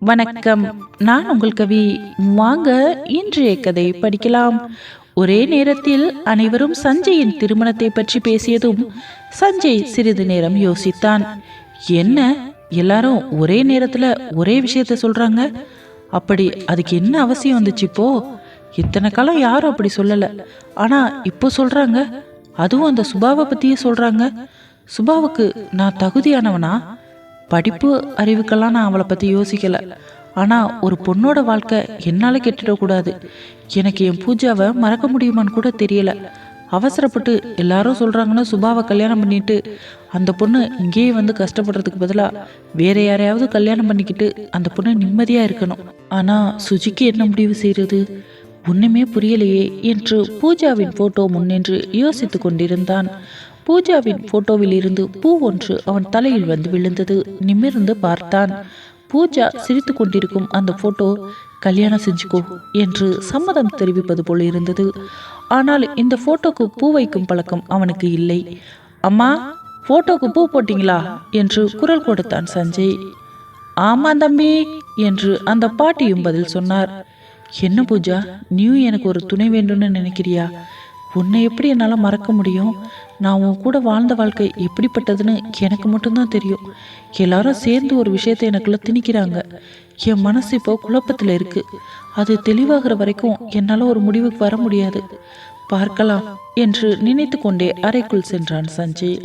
வணக்கம். நான் உங்கள் கவி. வாங்க இன்றைய கதை படிக்கலாம். ஒரே நேரத்தில் அனைவரும் சஞ்சயின் திருமணத்தை பற்றி பேசியதும் சஞ்சய் சிறிது நேரம் யோசித்தான். என்ன எல்லாரும் ஒரே நேரத்துல ஒரே விஷயத்த சொல்றாங்க? அப்படி அதுக்கு என்ன அவசியம் வந்துச்சு? இப்போ இத்தனை காலம் யாரும் அப்படி சொல்லல, ஆனா இப்போ சொல்றாங்க. அதுவும் அந்த சுபாவை பத்தியே சொல்றாங்க. சுபாவுக்கு நான் தகுதியானவனா? படிப்பு அறிவுக்கெல்லாம் நான் அவளை பற்றி யோசிக்கலை. ஆனால் ஒரு பொண்ணோட வாழ்க்கை என்னால் கெட்டுடக்கூடாது. எனக்கு என் பூஜாவை மறக்க முடியுமான்னு கூட தெரியல. அவசரப்பட்டு எல்லாரும் சொல்கிறாங்கன்னு சுபாவை கல்யாணம் பண்ணிட்டு அந்த பொண்ணு இங்கேயே வந்து கஷ்டப்படுறதுக்கு பதிலாக வேற யாரையாவது கல்யாணம் பண்ணிக்கிட்டு அந்த பொண்ணு நிம்மதியாக இருக்கணும். ஆனால் சுஜிக்கு என்ன முடிவு செய்கிறது? ஒன்றுமே புரியலையே என்று பூஜாவின் ஃபோட்டோ முன்னின்று யோசித்து கொண்டிருந்தான். பூஜாவின் போட்டோவில் இருந்து பூ ஒன்று அவன் தலையில் வந்து விழுந்தது. நிமிர்ந்து பார்த்தான். பூஜா சிரித்து கொண்டிருக்கும் அந்த போட்டோ கல்யாணம் செஞ்சுக்கோ என்று சம்மதம் தெரிவிப்பது போல இருந்தது. ஆனால் இந்த போட்டோக்கு பூ வைக்கும் பழக்கம் அவனுக்கு இல்லை. அம்மா, போட்டோக்கு பூ போட்டீங்களா என்று குரல் கொடுத்தான் சஞ்சய். ஆமா தம்பி என்று அந்த பாட்டியும் பதில் சொன்னார். என்ன பூஜா, நீயும் எனக்கு ஒரு துணை வேண்டும்னு நினைக்கிறியா? உன்னை எப்படி என்னால் மறக்க முடியும்? நான் உன் கூட வாழ்ந்த வாழ்க்கை எப்படிப்பட்டதுன்னு எனக்கு மட்டும்தான் தெரியும். எல்லாரும் சேர்ந்து ஒரு விஷயத்தை எனக்குள்ள திணிக்கிறாங்க. என் மனசு இப்போ குழப்பத்தில் இருக்கு. அது தெளிவாகிற வரைக்கும் என்னால் ஒரு முடிவுக்கு வர முடியாது. பார்க்கலாம் என்று நினைத்து கொண்டே அறைக்குள் சென்றான் சஞ்சய்.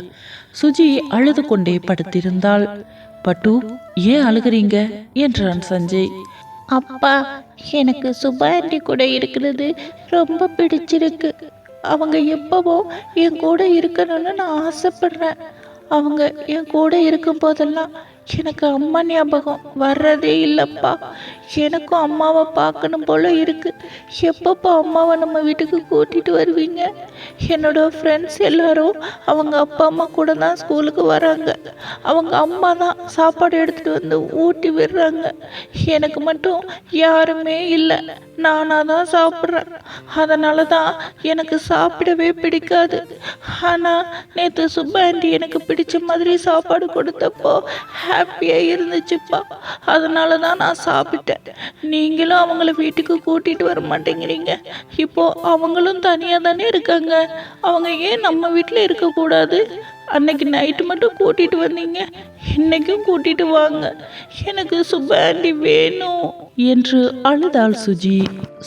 சுஜி அழுது கொண்டே படுத்திருந்தாள். பட்டு, ஏன் அழுகிறீங்க என்றான் சஞ்சய். அப்பா, எனக்கு சுபா ஆண்டி கூட இருக்கிறது ரொம்ப பிடிச்சிருக்கு. அவங்க எப்பவோ என் கூட இருக்கணும்னு நான் ஆசைப்படுறேன். அவங்க என் கூட இருக்கும் போதெல்லாம் எனக்கு அம்மா ஞாபகம் வர்றதே இல்லைப்பா. எனக்கும் அம்மாவை பார்க்கணும் போல இருக்கு. எப்பப்போ அம்மாவை நம்ம வீட்டுக்கு கூட்டிகிட்டு வருவீங்க? என்னோட ஃப்ரெண்ட்ஸ் எல்லாரும் அவங்க அப்பா அம்மா கூட தான் ஸ்கூலுக்கு வராங்க. அவங்க அம்மா தான் சாப்பாடு எடுத்துகிட்டு வந்து ஊட்டி விடுறாங்க. எனக்கு மட்டும் யாருமே இல்லை. நானாக தான் சாப்பிட்றேன். அதனால தான் எனக்கு சாப்பிடவே பிடிக்காது. ஆனால் நேற்று சுப்பா ஆண்டி எனக்கு பிடிச்ச மாதிரி சாப்பாடு கொடுத்தப்போ ஹாப்பியாக இருந்துச்சுப்பா. அதனால தான் நான் சாப்பிட்டேன். நீங்களும் அவங்கள வீட்டுக்கு கூட்டிகிட்டு வர மாட்டேங்கிறீங்க. இப்போ அவங்களும் தனியாக தானே இருக்காங்க. அவங்க ஏன் நம்ம வீட்டில் இருக்கக்கூடாது? அன்னைக்கு நைட்டு மட்டும் கூட்டிகிட்டு வந்தீங்க, இன்னைக்கும் கூட்டிகிட்டு வாங்க. எனக்கு சுப்பா ஆண்டி வேணும் என்று அழுதாள் சுஜி.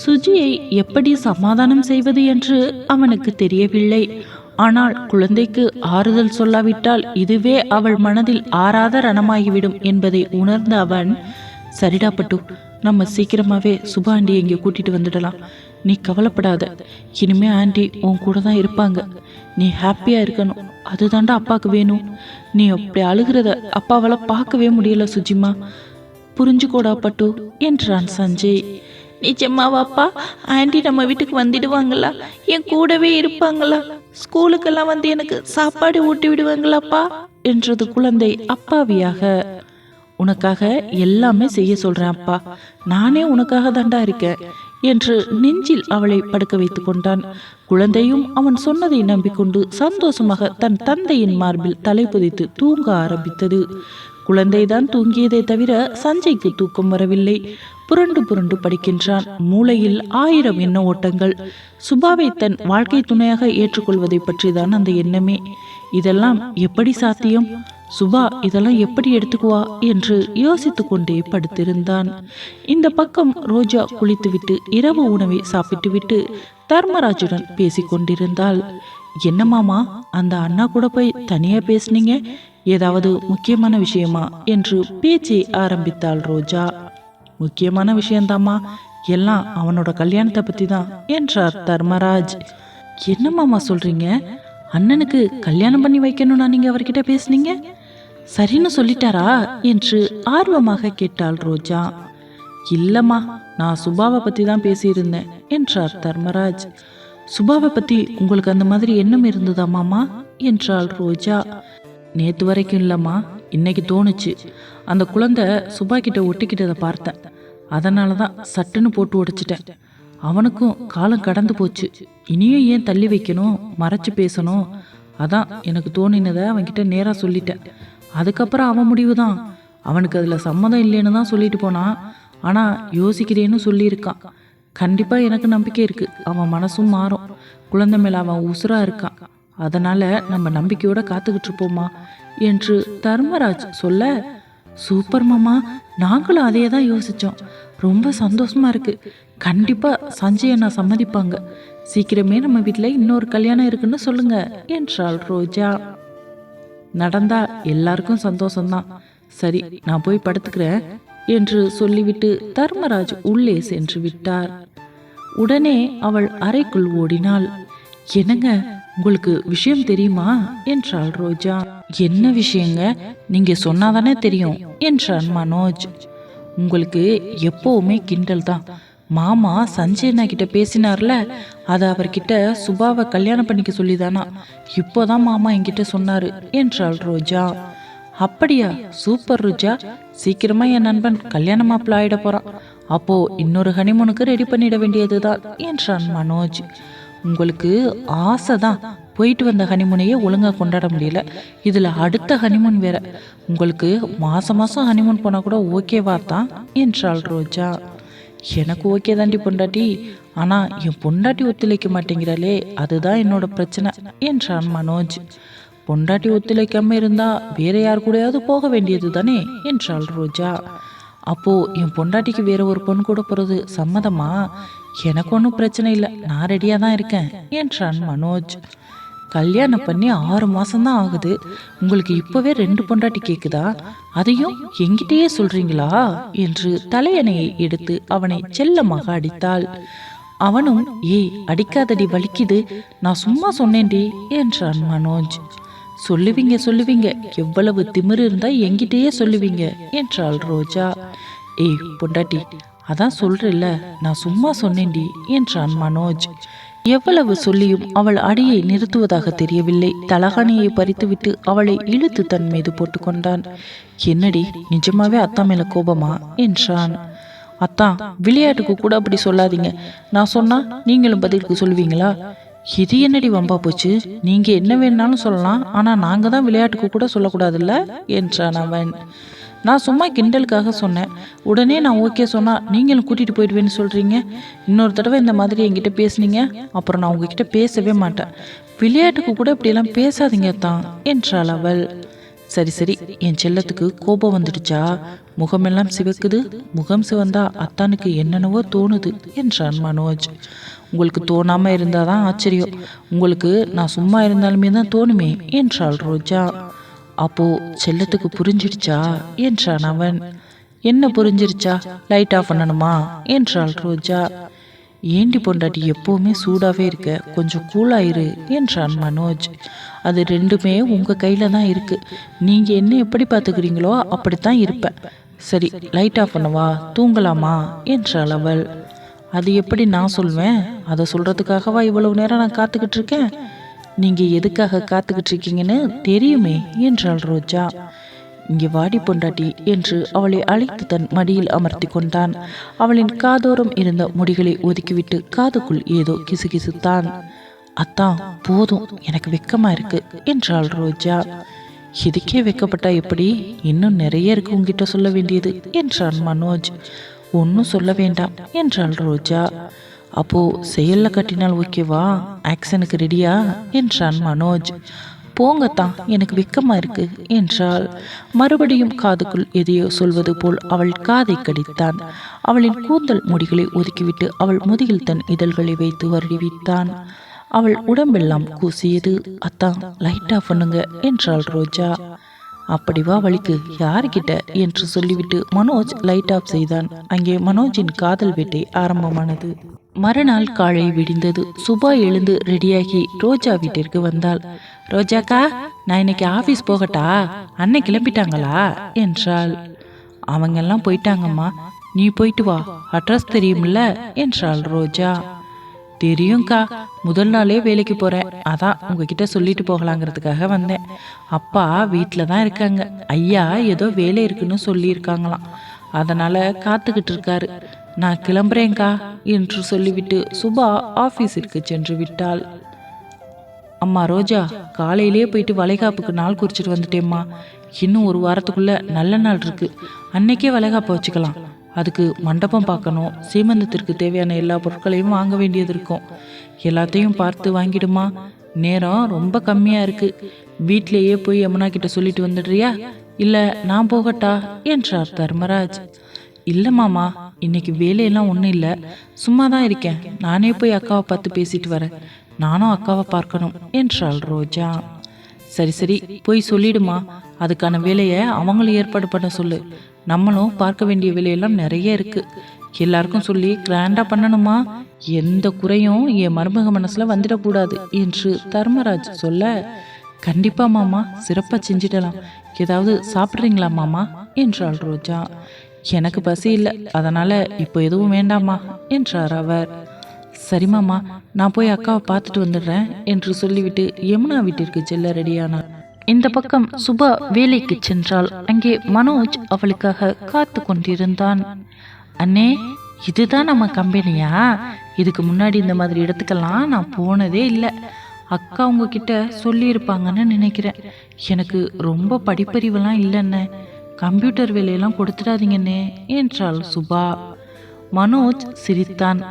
சுஜியை எப்படி சமாதானம் செய்வது என்று அவனுக்கு தெரியவில்லை. ஆனால் குழந்தைக்கு ஆறுதல் சொல்லாவிட்டால் இதுவே அவள் மனதில் ஆறாத ரணமாகிவிடும் என்பதை உணர்ந்த அவன், சரிடா பட்டு, நம்ம சீக்கிரமாகவே சுபா ஆண்டி இங்கே கூட்டிகிட்டு வந்துடலாம். நீ கவலைப்படாத. இனிமே ஆண்டி உன் கூட தான் இருப்பாங்க. நீ ஹாப்பியாக இருக்கணும். அதுதாண்டா அப்பாவுக்கு வேணும். நீ அப்படி அழுகிறத அப்பாவால் பார்க்கவே முடியல சுஜிமா. புரிஞ்சுக்கோடா பட்டு என்றான் சஞ்சய். நிஜமாவாப்பா? ஆண்டி நம்ம வீட்டுக்கு வந்துடுவாங்களா? என் கூடவே இருப்பாங்களா? ஸ்கூலுக்கெல்லாம் வந்து எனக்கு சாப்பாடு ஊட்டி விடுவாங்களாப்பா என்றது குழந்தை அப்பாவியாக. உனக்காக எல்லாமே செய்ய சொல்றேன் அப்பா. நானே உனக்காக தாண்டா இருக்கேன் என்று நெஞ்சில் அவளை படுக்க வைத்து கொண்டான். குழந்தையும் அவன் சொன்னதை நம்பிக்கொண்டு சந்தோஷமாக தன் தந்தையின் மார்பில் தலை புதைத்து தூங்க ஆரம்பித்தது. குழந்தைதான் தூங்கியதை தவிர சஞ்சய்க்கு தூக்கம் வரவில்லை. புரண்டு புரண்டு படிக்கின்றான். மூளையில் 1000 எண்ண ஓட்டங்கள். சுபாவை தன் வாழ்க்கை துணையாக ஏற்றுக்கொள்வதை பற்றிதான் அந்த எண்ணமே. இதெல்லாம் எப்படி சாத்தியம்? சுபா இதெல்லாம் எப்படி எடுத்துக்குவா என்று யோசித்து கொண்டே படுத்திருந்தான். இந்த பக்கம் ரோஜா குளித்துவிட்டு இரவு உணவை சாப்பிட்டுவிட்டு தர்மராஜுடன் பேசிக்கொண்டிருந்தாள். என்ன மாமா, அந்த அண்ணா கூட போய் தனியா பேசுனீங்க? ஏதாவது முக்கியமான விஷயமா என்று பேச்சை ஆரம்பித்தாள் ரோஜா. முக்கியமான விஷயந்தாம்மா, எல்லாம் அவனோட கல்யாணத்தை பத்தி தான் என்றார் தர்மராஜ். என்ன மாமா சொல்றீங்க? அண்ணனுக்கு கல்யாணம் பண்ணி வைக்கணும்னா நீங்க அவர்கிட்ட பேசுனீங்க? சரின்னு சொல்லிட்டாரா என்று ஆர்வமாக கேட்டாள் ரோஜா. இல்லம்மா, நான் சுபாவை பத்தி தான் பேசியிருந்தேன் என்றார் தர்மராஜ். சுபாவை பத்தி உங்களுக்கு அந்த மாதிரி எண்ணம் இருந்ததா மாமா என்றாள் ரோஜா. நேற்று வரைக்கும் இல்லம்மா, இன்னைக்கு தோணுச்சு. அந்த குழந்தை சுபா கிட்ட ஒட்டிக்கிட்டதை பார்த்தேன். அதனால தான் சட்டுன்னு போட்டு உடைச்சிட்டேன். அவனுக்கும் காலம் கடந்து போச்சு. இனியும் ஏன் தள்ளி வைக்கணும், மறைச்சு பேசணும்? அதான் எனக்கு தோணினதை அவன்கிட்ட நேராக சொல்லிட்டேன். அதுக்கப்புறம் அவன் முடிவு தான். அவனுக்கு அதில் சம்மதம் இல்லைன்னு தான் சொல்லிட்டு போனான். ஆனால் யோசிக்கிறேன்னு சொல்லியிருக்கான். கண்டிப்பாக எனக்கு நம்பிக்கை இருக்குது, அவன் மனசும் மாறும். குழந்தை மேலே அவன் உசுராக இருக்கான். அதனால் நம்ம நம்பிக்கையோடு காத்துக்கிட்டு இருப்போமா என்று தர்மராஜ் சொல்ல, சூப்பர் மாமா, நாங்களும் அதே தான் யோசித்தோம். ரொம்ப சந்தோஷமாக இருக்குது. கண்டிப்பாக சஞ்சய் அண்ணா சம்மதிப்பாங்க. சீக்கிரமே நம்ம வீட்டில் இன்னொரு கல்யாணம் இருக்குன்னு சொல்லுங்க என்றாள் ரோஜா. நடந்தா எல்லாருக்கும் சந்தோஷம்தான். சரி, நான் போய் படுத்துக்கிறேன் என்று சொல்லிவிட்டு தர்மராஜ் உள்ளே சென்று விட்டார். உடனே அவள் அறைக்குள் ஓடினாள். என்னங்க, உங்களுக்கு விஷயம் தெரியுமா என்றாள் ரோஜா. என்ன விஷயங்க? நீங்க சொன்னாதானே தெரியும் என்றான் மனோஜ். உங்களுக்கு எப்பவுமே கிண்டல் தான். மாமா சஞ்சய் அண்ணா கிட்ட பேசினார்ல, அதை அவர்கிட்ட சுபாவை கல்யாணம் பண்ணிக்க சொல்லிதானா. இப்போதான் மாமா என்கிட்ட சொன்னாரு என்றாள் ரோஜா. அப்படியா? சூப்பர் ரோஜா, சீக்கிரமா என் நண்பன் கல்யாண மாப்பிள்ள ஆயிட போறான். அப்போ இன்னொரு ஹனிமூனுக்கு ரெடி பண்ணிட வேண்டியதுதான் என்றான் மனோஜ். உங்களுக்கு ஆசை தான், போயிட்டு வந்த ஹனிமூனையே ஒழுங்காக கொண்டாட முடியல, இதில் அடுத்த ஹனிமூன் வேற. உங்களுக்கு மாதம் மாதம் ஹனிமூன் போனால் கூட ஓகேவா தான் என்றாள் ரோஜா. எனக்கு ஓகே தாண்டி பொண்டாட்டி, ஆனால் என் பொண்டாட்டி ஒத்துழைக்க மாட்டேங்கிறாளே, அதுதான் என்னோட பிரச்சனை என்றான் மனோஜ். பொண்டாட்டி ஒத்துழைக்காம இருந்தா வேற யார் கூடயாவது போக வேண்டியது தானே என்றாள் ரோஜா. அப்போ என் பொண்டாட்டிக்கு வேற ஒரு பொண்ணு கூட போறது சம்மதமா? எனக்கு ஒன்றும் பிரச்சனை இல்லை, நான் ரெடியாக தான் இருக்கேன் என்றான் மனோஜ். கல்யாணம் பண்ணி 6 மாசம்தான் ஆகுது, உங்களுக்கு இப்பவே 2 பொண்டாட்டி கேக்குதா? அதையும் எங்கிட்டயே சொல்றீங்களா என்று தலையணையை எடுத்து அவனை செல்லமாக அடித்தாள். அவனும், ஏய் அடிக்காதடி, வலிக்குது, நான் சும்மா சொன்னேன்டி என்றான் மனோஜ். சொல்லுவீங்க சொல்லுவீங்க, எவ்வளவு திமிரு இருந்தா எங்கிட்டயே சொல்லுவீங்க என்றாள் ரோஜா. ஏய் பொண்டாட்டி, அதான் சொல்றேல்ல, நான் சும்மா சொன்னேன்டி என்றான் மனோஜ். எவ்வளவு சொல்லியும் அவள் அடியை நிறுத்துவதாக தெரியவில்லை. தலகாணியை பறித்துவிட்டு அவளை இழுத்து தன் மீது போட்டுக்கொண்டான். என்னடி, நிஜமாவே அத்தா மேல கோபமா என்றான். அத்தா, விளையாட்டுக்கு கூட அப்படி சொல்லாதீங்க, நான் சொன்னா நீங்களும் பதிலுக்கு சொல்லுவீங்களா? இது என்னடி வம்பா போச்சு? நீங்க என்ன வேணாலும் சொல்லலாம், ஆனா நாங்க தான் விளையாட்டுக்கு கூட சொல்லக்கூடாதுல்ல என்றான் அவன். நான் சும்மா கிண்டலுக்காக சொன்னேன், உடனே நான் ஓகே சொன்னா நீங்களும் கூட்டிட்டு போயிடுவேன்னு சொல்றீங்க. இன்னொரு தடவை இந்த மாதிரி என்கிட்ட பேசுனீங்க, அப்புறம் நான் உங்ககிட்ட பேசவே மாட்டேன். விளையாட்டுக்கு கூட இப்படியெல்லாம் பேசாதீங்க தான் என்றாள் அவள். சரி சரி, என் செல்லத்துக்கு கோபம் வந்துடுச்சா? முகமெல்லாம் சிவக்குது. முகம் சிவந்தா அத்தானுக்கு என்னென்னவோ தோணுது என்றான் மனோஜ். உங்களுக்கு தோணாம இருந்தாதான் ஆச்சரியம், உங்களுக்கு நான் சும்மா இருந்தாலுமே தான் தோணுமே என்றாள் ரோஜா. அப்போ செல்லத்துக்கு புரிஞ்சிடுச்சா என்றான் அவன். என்ன புரிஞ்சிருச்சா? லைட் ஆஃப் பண்ணணுமா என்றாள் ரோஜா. ஏண்டி பொண்டாட்டி எப்பவுமே சூடாவே இருக்க, கொஞ்சம் கூலாயிரு என்றான் மனோஜ். அது ரெண்டுமே உங்க கையில தான் இருக்கு, நீங்க என்ன எப்படி பார்த்துக்கிறீங்களோ அப்படித்தான் இருப்பேன். சரி, லைட் ஆஃப் பண்ணவா, தூங்கலாமா என்றாள் அவள். அது எப்படி நான் சொல்வேன்? அதை சொல்றதுக்காகவா இவ்வளவு நேரம் நான் காத்துக்கிட்டு இருக்கேன்? நீங்க எதுக்காக காத்துக்கிட்டு இருக்கீங்கன்னு தெரியுமே என்றாள் ரோஜா. இங்கே வாடி பொண்டாட்டி என்று அவளை அழைத்து தன் மடியில் அமர்த்தி கொண்டான். அவளின் காதோரம் இருந்த முடிகளை ஒதுக்கிவிட்டு காதுக்குள் ஏதோ கிசுகிசுத்தான். அத்தான் போதும், எனக்கு வெக்கமா இருக்கு என்றாள் ரோஜா. இதுக்கே வெக்கப்பட்டா எப்படி? இன்னும் நிறைய இருக்கு உங்ககிட்ட சொல்ல வேண்டியது என்றான் மனோஜ். ஒன்னும் சொல்ல வேண்டாம் என்றாள் ரோஜா. அப்போ செயல்ல கட்டினால் ஓகேவா? ஆக்ஷனுக்கு ரெடியா என்றான் மனோஜ். போங்கத்தான், எனக்கு வெக்கமா இருக்கு என்றாள். மறுபடியும் காதுக்குள் எதையோ சொல்வது போல் அவள் காதை கடித்தான். அவளின் கூந்தல் முடிகளை ஒதுக்கிவிட்டு அவள் முதுகில் தன் இதழ்களை வைத்து வருடிவிட்டான். அவள் உடம்பெல்லாம் கூசியது. அத்தான் லைட் ஆஃப் பண்ணுங்க என்றாள் ரோஜா. அப்படிவா வலிக்கு, யாருக்கிட்ட என்று சொல்லிவிட்டு மனோஜ் லைட் ஆஃப் செய்தான். அங்கே மனோஜின் காதல் வேட்டை ஆரம்பமானது. மறுநாள் காலை விடிந்தது. சுபா எழுந்து ரெடியாகி ரோஜா வீட்டிற்கு வந்தாள். ரோஜாக்கா, நான் இன்னைக்கு ஆபீஸ் போகட்டா? அண்ணன் கிளம்பிட்டாங்களா என்றாள். அவங்கெல்லாம் போயிட்டாங்கம்மா, நீ போயிட்டு வா, அட்ரஸ் தெரியும்ல என்றாள் ரோஜா. தெரியும்க்கா, முதல் நாளே வேலைக்கு போறேன், அதான் உங்ககிட்ட சொல்லிட்டு போகலாங்கிறதுக்காக வந்தேன். அப்பா வீட்டில் தான் இருக்காங்க, ஐயா ஏதோ வேலை இருக்குன்னு சொல்லியிருக்காங்களாம், அதனால காத்துக்கிட்டு இருக்காரு. நான் கிளம்புறேன்க்கா என்று சொல்லிவிட்டு சுபா ஆபீஸிற்கு சென்று விட்டாள். அம்மா ரோஜா, காலையிலே போயிட்டு வளைகாப்புக்கு நாள் குறிச்சிட்டு வந்துட்டேம்மா. இன்னும் ஒரு வாரத்துக்குள்ள நல்ல நாள் இருக்கு, அன்னைக்கே வளைகாப்பு வச்சுக்கலாம். அதுக்கு மண்டபம் பார்க்கணும், சீமந்தத்திற்கு தேவையான எல்லா பொருட்களையும் வாங்க வேண்டியது இருக்கும். எல்லாத்தையும் பார்த்து வாங்கிடுமா, நேரம் ரொம்ப கம்மியாக இருக்கு. வீட்டிலேயே போய் யமுனா கிட்ட சொல்லிட்டு வந்துடுறியா, இல்லை நான் போகட்டா என்றார் தர்மராஜ். இல்லை மாமா, இன்னைக்கு வேலையெல்லாம் ஒன்றும் இல்லை, சும்மா தான் இருக்கேன். நானே போய் அக்காவை பார்த்து பேசிட்டு வரேன். நானும் அக்காவை பார்க்கணும் என்றாள் ரோஜா. சரி சரி, போய் சொல்லிடுமா. அதுக்கான வேலையை அவங்களும் ஏற்பாடு பண்ண சொல்லு. நம்மளும் பார்க்க வேண்டிய வேலையெல்லாம் நிறைய இருக்கு. எல்லாருக்கும் சொல்லி கிராண்டா பண்ணணுமா. எந்த குறையும் என் மருமக மனசுல வந்துடக்கூடாது என்று தர்மராஜ் சொல்ல, கண்டிப்பா மாமா, சிறப்பா செஞ்சிடலாம். ஏதாவது சாப்பிட்றீங்களா மாமா என்றாள் ரோஜா. எனக்கு பசி இல்லை, அதனால இப்போ எதுவும் வேண்டாமா என்றார் அவர். சரி மாமா, நான் போய் அக்காவை பார்த்துட்டு வந்துடுறேன் என்று சொல்லிவிட்டு யமுனா வீட்டிற்கு செல்ல ரெடியானார். இந்த பக்கம் சுபா வேலைக்கு சென்றால் அங்கே மனோஜ் அவளுக்காக காத்து கொண்டிருந்தான். அண்ணே, இதுதான் நம்ம கம்பெனியா? இதுக்கு முன்னாடி இந்த மாதிரி இடத்துக்கெல்லாம் நான் போனதே இல்லை. அக்கா உங்ககிட்ட சொல்லியிருப்பாங்கன்னு நினைக்கிறேன். எனக்கு ரொம்ப படிப்பறிவெல்லாம் இல்லைண்ணே, கம்ப்யூட்டர் வேலையெல்லாம் கொடுத்துடாதீங்கண்ணே என்றாள் சுபா. மனோஜ் சிரித்தான்.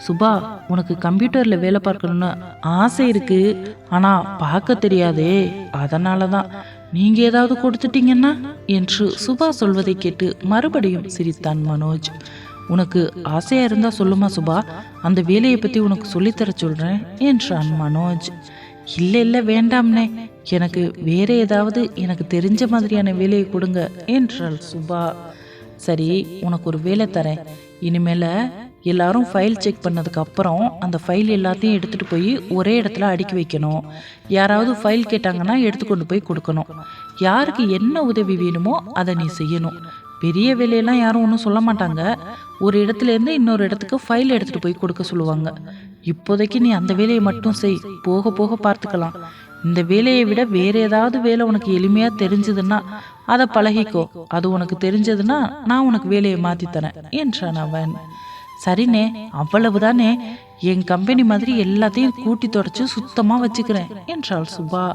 சுபா, உனக்கு கம்ப்யூட்டரில் வேலை பார்க்கணும்னு ஆசை இருக்கு, ஆனால் பார்க்க தெரியாதே, அதனால தான். நீங்கள் ஏதாவது கொடுத்துட்டீங்கன்னா என்று சுபா சொல்வதை கேட்டு மறுபடியும் சிரித்தான் மனோஜ். உனக்கு ஆசையாக இருந்தால் சொல்லுமா சுபா, அந்த வேலையை பற்றி உனக்கு சொல்லித்தர சொல்கிறேன் என்றான் மனோஜ். இல்லை இல்லை வேண்டாம்னே, எனக்கு வேற ஏதாவது எனக்கு தெரிஞ்ச மாதிரியான வேலையை கொடுங்க என்றாள் சுபா. சரி, உனக்கு ஒரு வேலை தரேன். இனிமேல் எல்லாரும் ஃபைல் செக் பண்ணதுக்கு அப்புறம் அந்த ஃபைல் எல்லாத்தையும் எடுத்துகிட்டு போய் ஒரே இடத்துல அடுக்கி வைக்கணும். யாராவது ஃபைல் கேட்டாங்கன்னா எடுத்துக்கொண்டு போய் கொடுக்கணும். யாருக்கு என்ன உதவி வேணுமோ அதை நீ செய்யணும். பெரிய வேலையெல்லாம் யாரும் ஒன்றும் சொல்ல மாட்டாங்க. ஒரு இடத்துலேருந்து இன்னொரு இடத்துக்கு ஃபைல் எடுத்துகிட்டு போய் கொடுக்க சொல்லுவாங்க. இப்போதைக்கு நீ அந்த வேலையை மட்டும் செய், போக போக பார்த்துக்கலாம். இந்த வேலையை விட வேற ஏதாவது வேலை உனக்கு எளிமையாக தெரிஞ்சதுன்னா அதை பழகிக்கோ. அது உனக்கு தெரிஞ்சதுன்னா நான் உனக்கு வேலையை மாற்றித்தரேன் என்றான் அவன். சரிண்ணே, அவ்வளவுதானே, என் கம்பெனி மாதிரி எல்லாத்தையும் கூட்டி தொடச்சு சுத்தமாக வச்சுக்கிறேன் என்றாள் சுபா.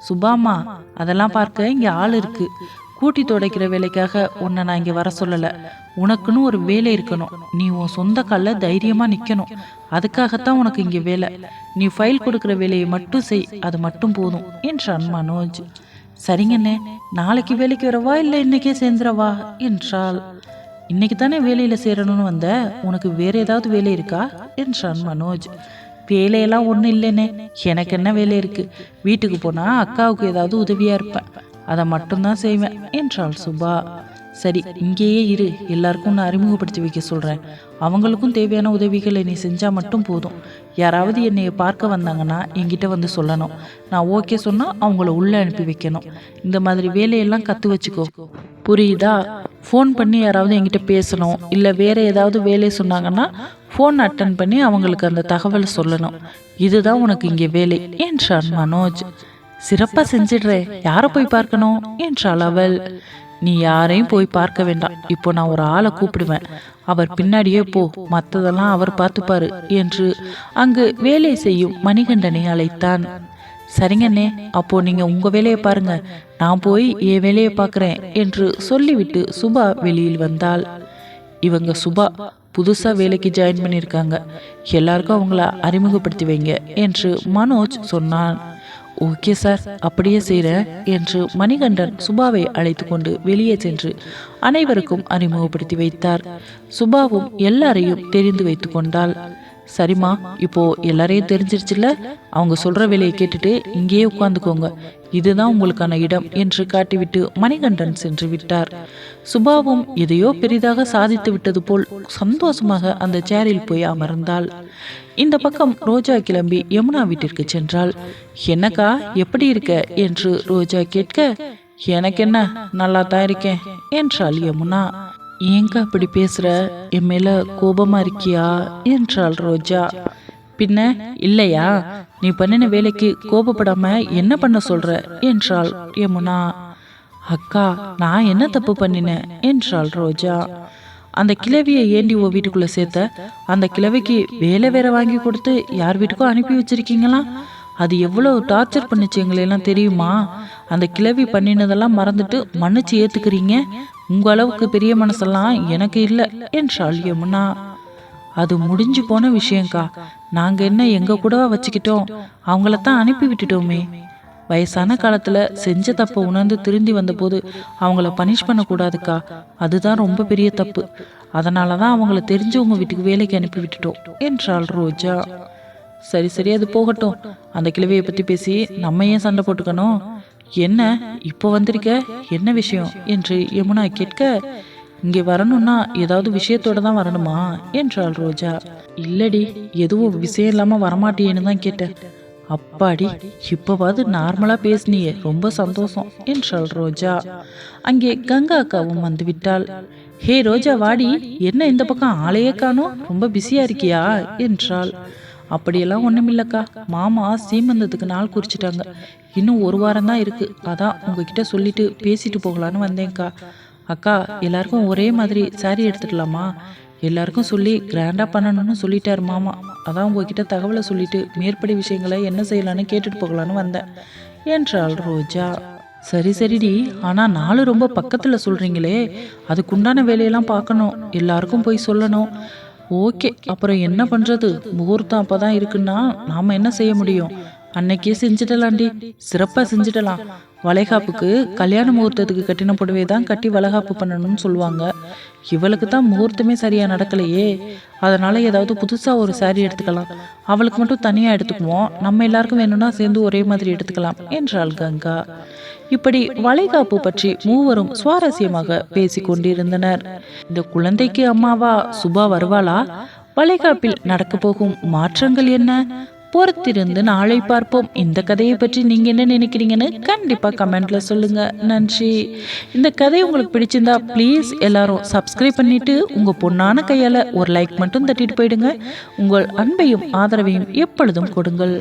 சுபாமா, அதெல்லாம் பார்க்க இங்கே ஆள் இருக்கு. கூட்டி துடைக்கிற வேலைக்காக உன்னை நான் இங்கே வர சொல்லலை. உனக்குன்னு ஒரு வேலை இருக்கணும். நீ உன் சொந்த காலில் தைரியமாக நிற்கணும். அதுக்காகத்தான் உனக்கு இங்கே வேலை. நீ ஃபைல் கொடுக்குற வேலையை மட்டும் செய், அது மட்டும் போதும் என்றான் மனோஜ். சரிங்கண்ணே, நாளைக்கு வேலைக்கு வரவா இல்லை இன்னைக்கே சேர்ந்துடவா என்றாள். இன்னைக்கு தானே வேலையில் சேரணும்னு வந்த, உனக்கு வேற ஏதாவது வேலை இருக்கா என்றான் மனோஜ். வேலையெல்லாம் ஒன்றும் இல்லைண்ணே, எனக்கு என்ன வேலை இருக்கு. வீட்டுக்கு போனால் அக்காவுக்கு ஏதாவது உதவியாக இருப்பேன், அதை மட்டும்தான் செய்வேன் என்றாள் சுபா. சரி, இங்கேயே இரு, எல்லாருக்கும் நான் அறிமுகப்படுத்தி வைக்க சொல்கிறேன். அவங்களுக்கும் தேவையான உதவிகளை நீ செஞ்சால் மட்டும் போதும். யாராவது என்னைய பார்க்க வந்தாங்கன்னா என்கிட்ட வந்து சொல்லணும். நான் ஓகே சொன்னால் அவங்கள உள்ளே அனுப்பி வைக்கணும். இந்த மாதிரி வேலையெல்லாம் கற்று வச்சுக்கோ, புரியுதா? ஃபோன் பண்ணி யாராவது என்கிட்ட பேசணும், இல்லை வேறு ஏதாவது வேலை சொன்னாங்கன்னா ஃபோன் அட்டன் பண்ணி அவங்களுக்கு அந்த தகவலை சொல்லணும். இதுதான் உனக்கு இங்கே வேலை என்றான் மனோஜ். சிறப்பாக செஞ்சிடுறேன், யாரை போய் பார்க்கணும் என்றாள் அவள். நீ யாரையும் போய் பார்க்க வேண்டாம். இப்போ நான் ஒரு ஆளை கூப்பிடுவேன், அவர் பின்னாடியே போ, மற்றதெல்லாம் அவர் பார்த்துப்பாரு என்று அங்கு வேலை செய்யும் மணிகண்டனை அழைத்தான். சரிங்கண்ணே, அப்போ நீங்க உங்க வேலையை பாருங்க, நான் போய் என் வேலையை பார்க்குறேன் என்று சொல்லிவிட்டு சுபா வெளியில் வந்தாள். இவங்க சுபா புதுசா வேலைக்கு ஜாயின் பண்ணியிருக்காங்க, எல்லாருக்கும் அவங்கள அறிமுகப்படுத்தி வைங்க என்று மனோஜ் சொன்னான். ஓகே சார், அப்படியே செய்கிறேன் என்று மணிகண்டன் சுபாவை அழைத்து கொண்டு வெளியே சென்று அனைவருக்கும் அறிமுகப்படுத்தி வைத்தார். சுபாவும் எல்லாரையும் தெரிந்து வைத்து கொண்டாள். சரிம்மா, இப்போ எல்லாரையும் தெரிஞ்சிருச்சுல, அவங்க சொல்ற வேலையை கேட்டுட்டு இங்கேயே உட்காந்துக்கோங்க, இதுதான் உங்களுக்கான இடம் என்று காட்டிவிட்டு மணிகண்டன் சென்று விட்டார். சுபாவும் எதையோ பெரிதாக சாதித்து விட்டது போல் சந்தோஷமாக அந்த சேரில் போய் அமர்ந்தாள். இந்த பக்கம் ரோஜா கிளம்பி யமுனா வீட்டிற்கு சென்றாள். என்னக்கா, எப்படி இருக்க என்று ரோஜா கேட்க, எனக்கு என்ன, நல்லா தான் இருக்கேன் என்றாள் யமுனா. ஏங்க அப்படி பேசுற, என் மேல கோபமா இருக்கியா என்றாள் ரோஜா. பின்ன இல்லையா, நீ பண்ணின வேலைக்கு கோபப்படாம என்ன பண்ண சொல்ற என்றாள் யமுனா. அக்கா, நான் என்ன தப்பு பண்ணினேன் என்றாள் ரோஜா. அந்த கிழவியை ஏண்டி உன் வீட்டுக்குள்ள சேர்த்த? அந்த கிழவிக்கு வேலை வேற வாங்கி கொடுத்து யார் வீட்டுக்கும் அனுப்பி வச்சிருக்கீங்களா? அது எவ்வளோ டார்ச்சர் பண்ணுச்சு எங்களையெல்லாம் தெரியுமா? அந்த கிழவி பண்ணினதெல்லாம் மறந்துட்டு மன்னிச்சு ஏத்துக்கிறீங்க. உங்க அளவுக்கு பெரிய மனசெல்லாம் எனக்கு இல்லை என்றாள் யமுனா. அது முடிஞ்சு போன விஷயம்க்கா. நாங்க என்ன எங்க கூடவா வச்சுக்கிட்டோம்? அவங்களத்தான் அனுப்பி விட்டுட்டோமே. வயசான காலத்துல செஞ்ச தப்பை உணர்ந்து திருந்தி வந்தபோது அவங்கள பனிஷ் பண்ணக்கூடாதுக்கா. அதுதான் ரொம்ப பெரிய தப்பு. அதனாலதான் அவங்கள தெரிஞ்சவங்க வீட்டுக்கு வேலைக்கு அனுப்பி விட்டுட்டோம் என்றாள் ரோஜா. சரி சரி, அது போகட்டும். அந்த கிழவியை பத்தி பேசி நம்ம ஏன் சண்டை போட்டுக்கணும்? என்ன இப்போ வந்திருக்க, என்ன விஷயம் என்று யமுனா கேட்க, இங்கே வரணும்னா ஏதாவது விஷயத்தோட தான் வரணுமா என்றாள் ரோஜா. இல்லடி, எதுவும் விஷயம் இல்லாம வரமாட்டேன்னு தான் கேட்டேன். அப்பாடி, இப்பவாது நார்மலா பேசினியே, ரொம்ப சந்தோஷம் என்றாள் ரோஜா. அங்கே கங்கா அக்காவும் வந்து விட்டாள். ஹே ரோஜா, வாடி. என்ன இந்த பக்கம் ஆளையே காணோம், ரொம்ப பிஸியா இருக்கியா என்றாள். அப்படியெல்லாம் ஒண்ணுமில்லக்கா, மாமா சீமந்தத்துக்கு நாள் குறிச்சிட்டாங்க. இன்னும் ஒரு வாரம் தான் இருக்கு. அதான் உங்ககிட்ட சொல்லிட்டு பேசிட்டு போகலான்னு வந்தேன்க்கா. அக்கா, எல்லாருக்கும் ஒரே மாதிரி சாரி எடுத்துக்கலாமா? எல்லாருக்கும் சொல்லி கிராண்டா பண்ணணும்னு சொல்லிட்டாரு மாமா. அதான் உங்ககிட்ட தகவலை சொல்லிட்டு மேற்படி விஷயங்களை என்ன செய்யலான்னு கேட்டுட்டு போகலான்னு வந்தேன் என்றாள் ரோஜா. சரி சரிடி, ஆனா நாலு ரொம்ப பக்கத்துல சொல்றீங்களே, அதுக்குண்டான வேலையெல்லாம் பார்க்கணும், எல்லாருக்கும் போய் சொல்லணும். ஓகே, அப்புறம் என்ன பண்றது? முகூர்த்தம் அப்பதான் இருக்குன்னா நாம என்ன செய்ய முடியும்? அன்னைக்கே செஞ்சிடலாண்டி, சிறப்பா செஞ்சிடலாம். வளைகாப்புக்கு கல்யாண முகூர்த்தத்துக்கு கட்டின புடவை தான் கட்டி வளைகாப்பு பண்ணணும்னு சொல்லுவாங்க. இவளுக்கு தான் முகூர்த்தமே சரியா நடக்கலையே. அதனால ஏதாவது புதுசா ஒரு சாரி எடுத்துக்கலாம். அவளுக்கு மட்டும் தனியா எடுத்துக்குவோம், நம்ம எல்லாருக்கும் வேணும்னா சேர்ந்து ஒரே மாதிரி எடுத்துக்கலாம் என்றாள் கங்கா. இப்படி வளைகாப்பு பற்றி மூவரும் சுவாரஸ்யமாக பேசி கொண்டிருந்தனர். இந்த குழந்தைக்கு அம்மாவா சுபா வருவாளா? வளைகாப்பில் நடக்க போகும் மாற்றங்கள் என்ன? பொறுத்திருந்து நாளை பார்ப்போம். இந்த கதையை பற்றி நீங்க என்ன நினைக்கிறீங்கன்னு கண்டிப்பா கமெண்ட்ல சொல்லுங்க. நன்றி. இந்த கதை உங்களுக்கு பிடிச்சிருந்தா ப்ளீஸ் எல்லாரும் சப்ஸ்கிரைப் பண்ணிட்டு உங்க பொண்ணான கையால ஒரு லைக் மட்டும் தட்டிட்டு போயிடுங்க. உங்கள் அன்பையும் ஆதரவையும் எப்பொழுதும் கொடுங்கள்.